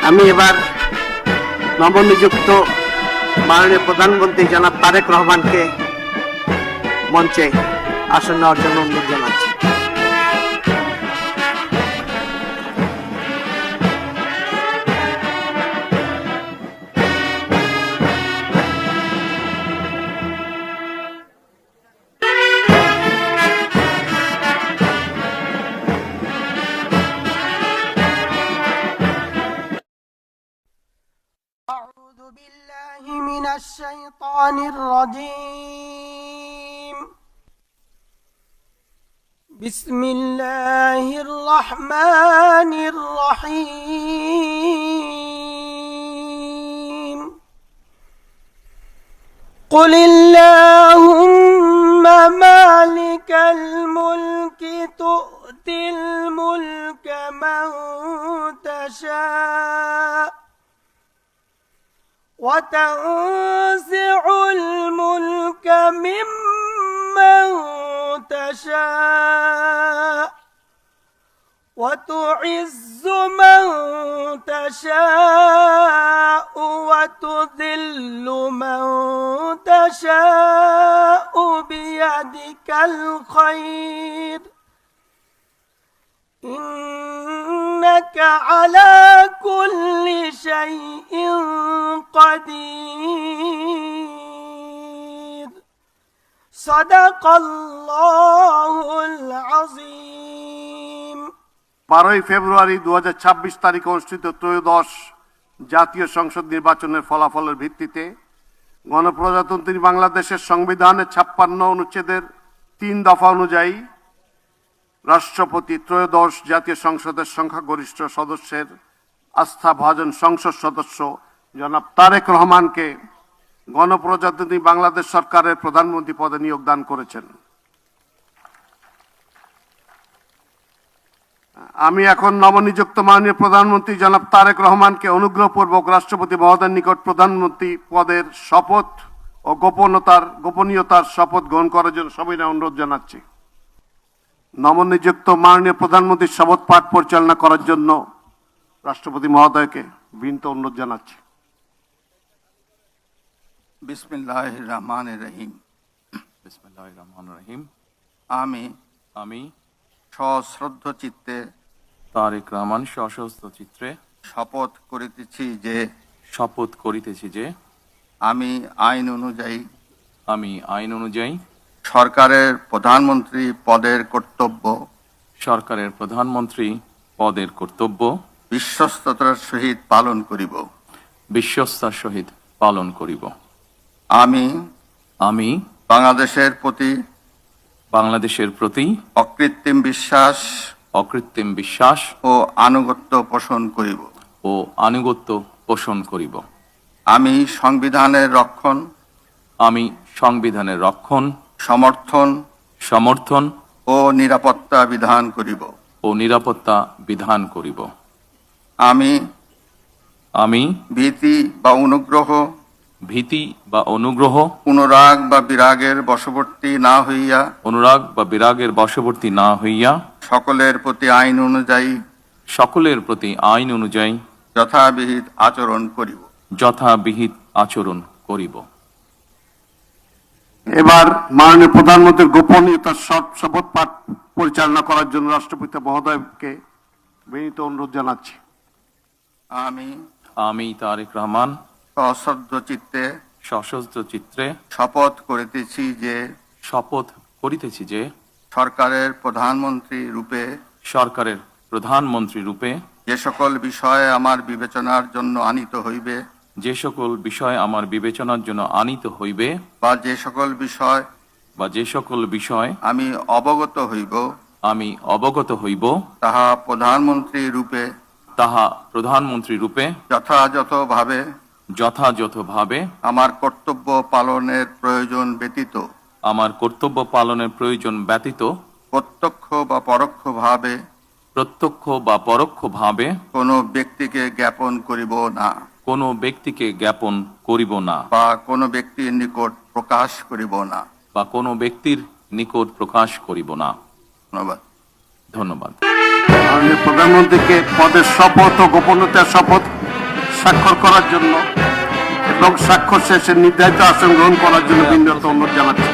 আমি এবার নবনিযুক্ত মাননীয় প্রধানমন্ত্রী জনাব তারেক রহমানকে মঞ্চে আসন নেওয়ার জন্য অনুরোধ জানাচ্ছি। أعوذ بالله من الشيطان الرجيم. بسم الله الرحمن الرحيم. قل اللهم مالك الملك تؤتي الملك من تشاء وتنزع الملك ممن تشاء وتعز من تشاء وتذل من تشاء بيدك الخير إنك على كل شيء قدير. صدق الله العظيم. 12 ফেব্রুয়ারি 2026 তারিখে অনুষ্ঠিত ত্রয়োদশ জাতীয় সংসদ নির্বাচনের ফলাফলের ভিত্তিতে গণপ্রজাতন্ত্রী বাংলাদেশের সংবিধানের 56 অনুচ্ছেদের 3 দফা অনুযায়ী রাষ্ট্রপতি ত্রয়োদশ জাতীয় সংসদের সংখ্যাগরিষ্ঠ সদস্যের আস্থাভাজন সংসদ সদস্য জনাব তারেক রহমানকে গণপ্রজাতন্ত্রী বাংলাদেশ সরকারের প্রধানমন্ত্রী পদে নিয়োগ দান করেছেন। আমি এখন নবনিযুক্ত মাননীয় প্রধানমন্ত্রী জনাব তারেক রহমানকে অনুগ্রহপূর্বক রাষ্ট্রপতি মহোদয়ের নিকট প্রধানমন্ত্রী পদের শপথ ও গোপনীয়তার শপথ গ্রহণ করার জন্য সবিনয় অনুরোধ জানাচ্ছি। নবনিযুক্ত মাননীয় প্রধানমন্ত্রীর শপথ পাঠ পরিচালনা করার জন্য রাষ্ট্রপতি মহোদয়কে বিনীত অনুরোধ জানাচ্ছি। বিসমিল্লাহির রহমানির রহিম। বিসমিল্লাহির রহমানির রহিম। আমি সশ্রদ্ধ চিত্তে তারেক রহমান সশস্ত্র চিত্রে শপথ করিতেছি যে আমি আইন অনুযায়ী সরকারের প্রধানমন্ত্রী পদের কর্তব্য বিশ্বস্ততার সহিত পালন করিব। আমি বাংলাদেশের প্রতি অকৃত্রিম বিশ্বাস ও আনুগত্য পোষণ করিব। আমি সংবিধানের রক্ষণ সমর্থন ও নিরাপত্তা বিধান করিব। আমি ভীতি বা অনুগ্রহ অনুরাগ বা বিরাগের বশবর্তী না হইয়া সকলের প্রতি আইন অনুযায়ী যথাবিহিত আচরণ করিব। এবার মাননীয় প্রধানমন্ত্রীর গোপনীয়তার শপথ পাঠ পরিচালনা করার জন্য রাষ্ট্রপতি মহোদয়কে বিনীত অনুরোধ জানাচ্ছি। আমি তারেক রহমান সশস্ত্র চিত্রে শপথ করিতেছি যে সরকারের প্রধানমন্ত্রী রূপে যে সকল বিষয় আমার বিবেচনার জন্য আনিত হইবে বা যে সকল বিষয় আমি অবগত হইব তাহা প্রধানমন্ত্রী রূপে যথাযথভাবে আমার কর্তব্য পালনের প্রয়োজন ব্যতীত প্রত্যক্ষ বা পরোক্ষভাবে কোনো ব্যক্তিকে জ্ঞাপন করিব না বা কোনো ব্যক্তির নিকট প্রকাশ করিব না। ধন্যবাদ। প্রধানমন্ত্রীকে পদের শপথ ও গোপনীয়তার শপথ স্বাক্ষর করার জন্য এবং স্বাক্ষর শেষে নির্ধারিত আসন গ্রহণ করার জন্য বিনীত অনুরোধ জানাচ্ছি।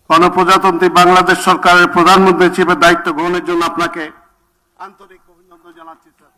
গণপ্রজাতন্ত্রী বাংলাদেশ সরকারের প্রধানমন্ত্রী হিসেবে দায়িত্ব গ্রহণের জন্য আপনাকে আন্তরিক অভিনন্দন জানাচ্ছি স্যার।